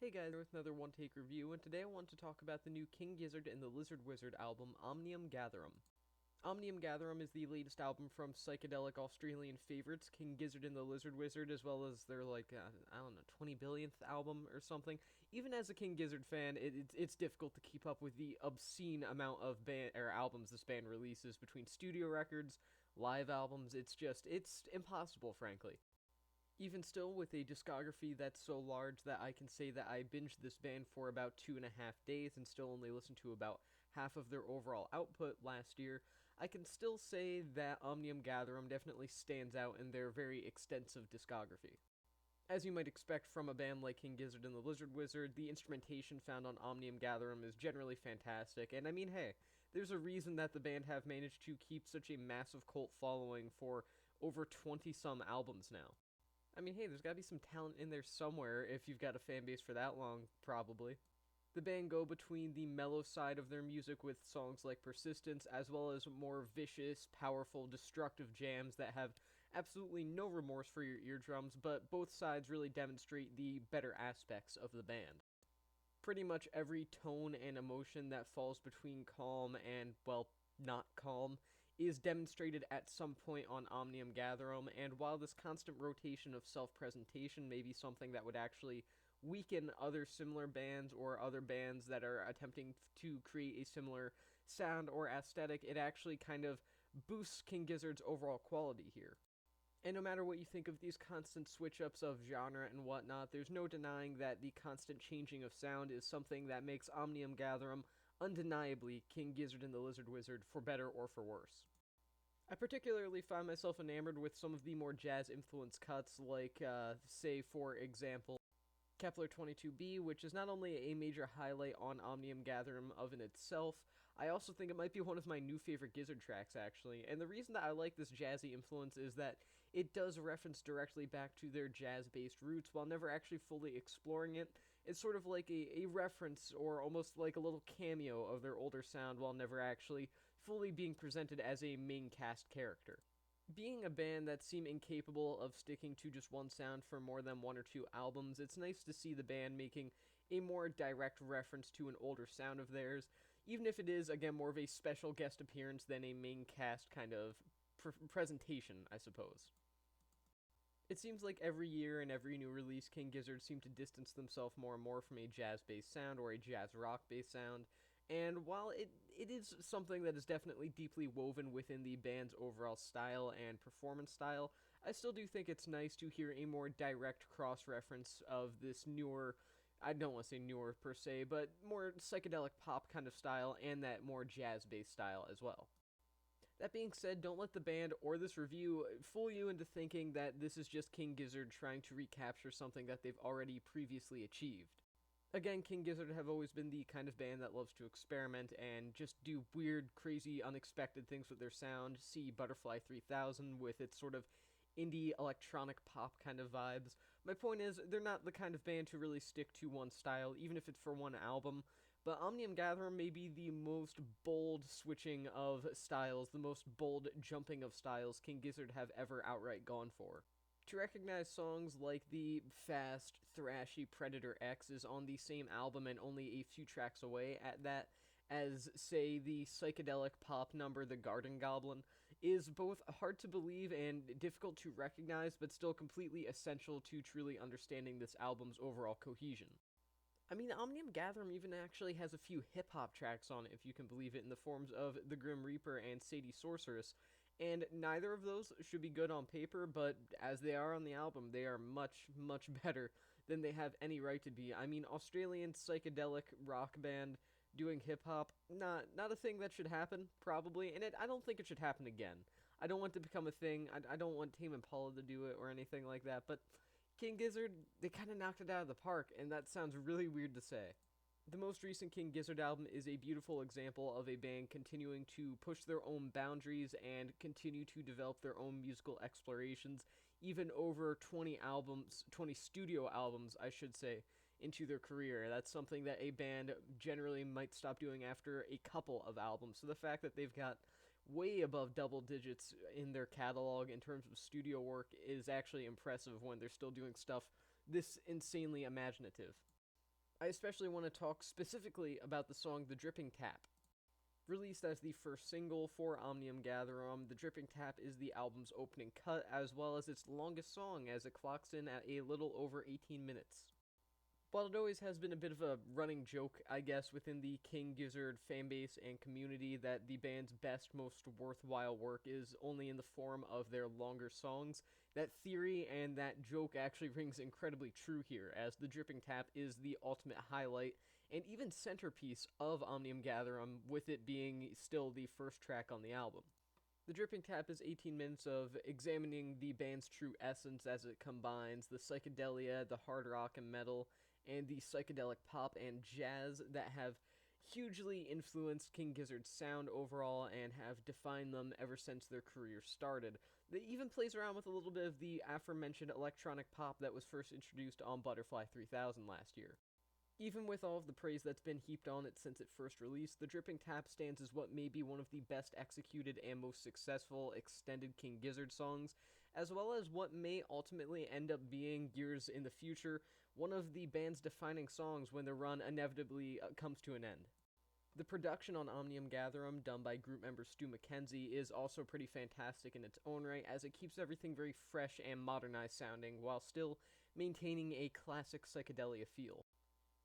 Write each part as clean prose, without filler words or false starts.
Hey guys, with another one take review, and today I want to talk about the new King Gizzard and the Lizard Wizard album, Omnium Gatherum. Omnium Gatherum is the latest album from psychedelic Australian favorites, King Gizzard and the Lizard Wizard, as well as their, 20 billionth album or something. Even as a King Gizzard fan, it's difficult to keep up with the obscene amount of albums this band releases between studio records, live albums. It's impossible, frankly. Even still, with a discography that's so large that I can say that I binged this band for about 2.5 days and still only listened to about half of their overall output last year, I can still say that Omnium Gatherum definitely stands out in their very extensive discography. As you might expect from a band like King Gizzard and the Lizard Wizard, the instrumentation found on Omnium Gatherum is generally fantastic, and I mean, hey, there's a reason that the band have managed to keep such a massive cult following for over 20 some albums now. I mean, hey, there's gotta be some talent in there somewhere if you've got a fan base for that long, probably. The band go between the mellow side of their music with songs like Persistence, as well as more vicious, powerful, destructive jams that have absolutely no remorse for your eardrums, but both sides really demonstrate the better aspects of the band. Pretty much every tone and emotion that falls between calm and, well, not calm is demonstrated at some point on Omnium Gatherum, and while this constant rotation of self presentation may be something that would actually weaken other similar bands or other bands that are attempting to create a similar sound or aesthetic, it actually kind of boosts King Gizzard's overall quality here. And no matter what you think of these constant switch ups of genre and whatnot, there's no denying that the constant changing of sound is something that makes Omnium Gatherum undeniably King Gizzard and the Lizard Wizard for better or for worse. I particularly find myself enamored with some of the more jazz influenced cuts, like, say, for example, Kepler 22b, which is not only a major highlight on Omnium Gatherum of in itself, I also think it might be one of my new favorite Gizzard tracks, actually. And the reason that I like this jazzy influence is that it does reference directly back to their jazz based roots while never actually fully exploring it. It's sort of like a reference or almost like a little cameo of their older sound while never actually fully being presented as a main cast character. Being a band that seem incapable of sticking to just one sound for more than one or two albums, it's nice to see the band making a more direct reference to an older sound of theirs, even if it is, again, more of a special guest appearance than a main cast kind of presentation, I suppose. It seems like every year and every new release, King Gizzard seem to distance themselves more and more from a jazz-based sound or a jazz rock-based sound. And while it is something that is definitely deeply woven within the band's overall style and performance style, I still do think it's nice to hear a more direct cross-reference of this newer, I don't want to say newer per se, but more psychedelic pop kind of style and that more jazz-based style as well. That being said, don't let the band or this review fool you into thinking that this is just King Gizzard trying to recapture something that they've already previously achieved. Again, King Gizzard have always been the kind of band that loves to experiment and just do weird, crazy, unexpected things with their sound. See Butterfly 3000 with its sort of indie electronic pop kind of vibes. My point is, they're not the kind of band to really stick to one style, even if it's for one album. But Omnium Gatherum may be the most bold switching of styles, the most bold jumping of styles King Gizzard have ever outright gone for. To recognize songs like the fast, thrashy Predator X is on the same album and only a few tracks away at that, as, say, the psychedelic pop number The Garden Goblin, is both hard to believe and difficult to recognize, but still completely essential to truly understanding this album's overall cohesion. I mean, Omnium Gatherum even actually has a few hip hop tracks on it, if you can believe it, in the forms of The Grim Reaper and Sadie Sorceress, and neither of those should be good on paper, but as they are on the album, they are much, much better than they have any right to be. I mean, Australian psychedelic rock band doing hip hop, not a thing that should happen, probably, and I don't think it should happen again. I don't want it to become a thing. I don't want Tame Impala to do it or anything like that, but King Gizzard, they kind of knocked it out of the park, and that sounds really weird to say. The most recent King Gizzard album is a beautiful example of a band continuing to push their own boundaries and continue to develop their own musical explorations, even over 20 albums, 20 studio albums, I should say, into their career. That's something that a band generally might stop doing after a couple of albums. So the fact that they've got way above double digits in their catalog in terms of studio work is actually impressive when they're still doing stuff this insanely imaginative. I especially want to talk specifically about the song The Dripping Tap. Released as the first single for Omnium Gatherum, The Dripping Tap is the album's opening cut, as well as its longest song, as it clocks in at a little over 18 minutes. While it always has been a bit of a running joke, I guess, within the King Gizzard fanbase and community that the band's best, most worthwhile work is only in the form of their longer songs, that theory and that joke actually rings incredibly true here, as The Dripping Tap is the ultimate highlight and even centerpiece of Omnium Gatherum, with it being still the first track on the album. The Dripping Tap is 18 minutes of examining the band's true essence as it combines the psychedelia, the hard rock and metal, and the psychedelic pop and jazz that have hugely influenced King Gizzard's sound overall and have defined them ever since their career started. It even plays around with a little bit of the aforementioned electronic pop that was first introduced on Butterfly 3000 last year. Even with all of the praise that's been heaped on it since it first released, The Dripping Tap stands as what may be one of the best executed and most successful extended King Gizzard songs, as well as what may ultimately end up being, years in the future, one of the band's defining songs when their run inevitably comes to an end. The production on Omnium Gatherum, done by group member Stu McKenzie, is also pretty fantastic in its own right, as it keeps everything very fresh and modernized sounding, while still maintaining a classic psychedelia feel.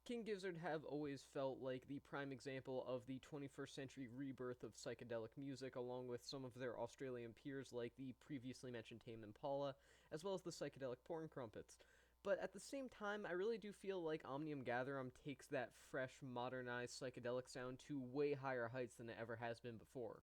King Gizzard have always felt like the prime example of the 21st century rebirth of psychedelic music, along with some of their Australian peers like the previously mentioned Tame Impala, as well as the psychedelic porn crumpets. But at the same time, I really do feel like Omnium Gatherum takes that fresh, modernized psychedelic sound to way higher heights than it ever has been before.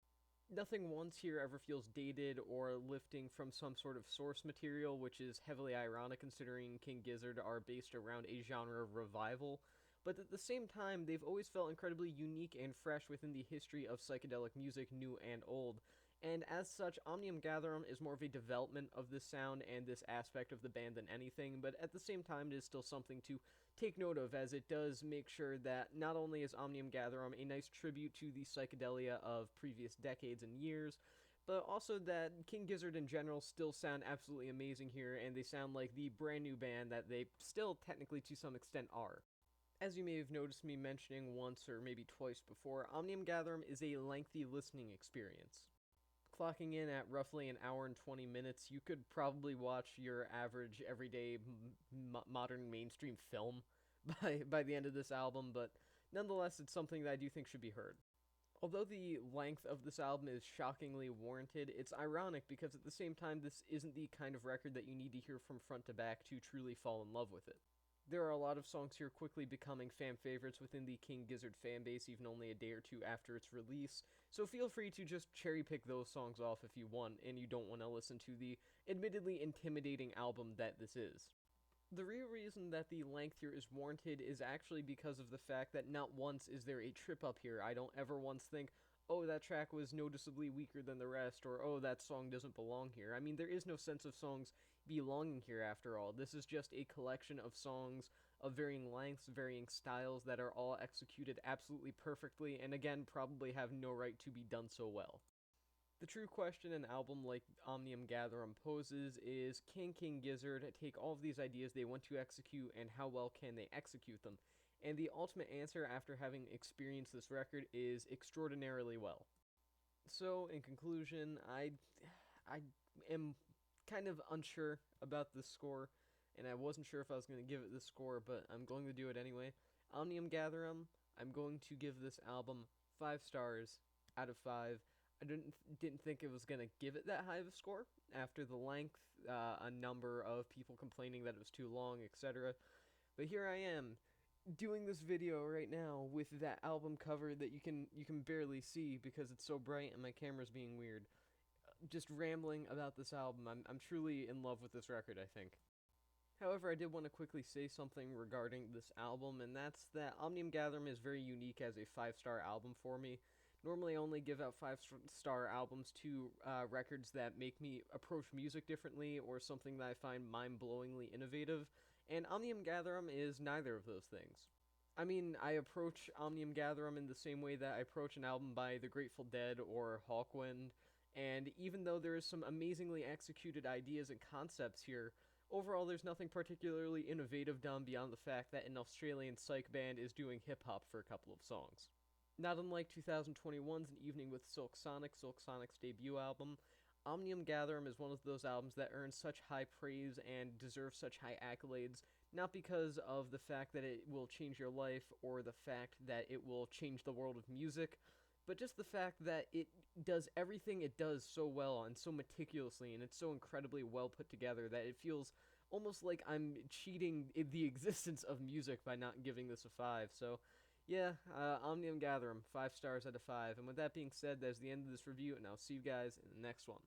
Nothing once here ever feels dated or lifting from some sort of source material, which is heavily ironic considering King Gizzard are based around a genre of revival, but at the same time, they've always felt incredibly unique and fresh within the history of psychedelic music, new and old. And as such, Omnium Gatherum is more of a development of this sound and this aspect of the band than anything, but at the same time, it is still something to take note of, as it does make sure that not only is Omnium Gatherum a nice tribute to the psychedelia of previous decades and years, but also that King Gizzard in general still sound absolutely amazing here, and they sound like the brand new band that they still technically to some extent are. As you may have noticed me mentioning once or maybe twice before, Omnium Gatherum is a lengthy listening experience. Clocking in at roughly an hour and 20 minutes, you could probably watch your average everyday modern mainstream film by the end of this album, but nonetheless, it's something that I do think should be heard. Although the length of this album is shockingly warranted, it's ironic because at the same time, this isn't the kind of record that you need to hear from front to back to truly fall in love with it. There are a lot of songs here quickly becoming fan favorites within the King Gizzard fanbase even only a day or two after its release, so feel free to just cherry pick those songs off if you want and you don't want to listen to the admittedly intimidating album that this is. The real reason that the length here is warranted is actually because of the fact that not once is there a trip up here. I don't ever once think, oh, that track was noticeably weaker than the rest, or oh, that song doesn't belong here. I mean, there is no sense of songs belonging here after all. This is just a collection of songs of varying lengths, varying styles that are all executed absolutely perfectly, and again, probably have no right to be done so well. The true question an album like Omnium Gatherum poses is, can King Gizzard take all of these ideas they want to execute, and how well can they execute them? And the ultimate answer after having experienced this record is extraordinarily well. So, in conclusion, I am kind of unsure about this score, and I wasn't sure if I was going to give it this score, but I'm going to do it anyway. Omnium Gatherum, I'm going to give this album 5 stars out of 5. I didn't think it was going to give it that high of a score after the length, a number of people complaining that it was too long, etc. But here I am, doing this video right now with that album cover that you can barely see because it's so bright and my camera's being weird. Just rambling about this album. I'm truly in love with this record, I think. However, I did want to quickly say something regarding this album, and that's that Omnium Gatherum is very unique as a 5-star album for me. Normally I only give out 5-star albums to records that make me approach music differently or something that I find mind-blowingly innovative, and Omnium Gatherum is neither of those things. I mean, I approach Omnium Gatherum in the same way that I approach an album by The Grateful Dead or Hawkwind, and even though there is some amazingly executed ideas and concepts here, Overall, there's nothing particularly innovative done beyond the fact that an Australian psych band is doing hip-hop for a couple of songs. Not unlike 2021's An Evening with Silk Sonic's debut album, Omnium Gatherum is one of those albums that earns such high praise and deserves such high accolades, not because of the fact that it will change your life or the fact that it will change the world of music, but just the fact that it does everything it does so well and so meticulously, and it's so incredibly well put together that it feels almost like I'm cheating the existence of music by not giving this a 5. So, yeah, Omnium Gatherum, 5 stars out of 5. And with that being said, that's the end of this review, and I'll see you guys in the next one.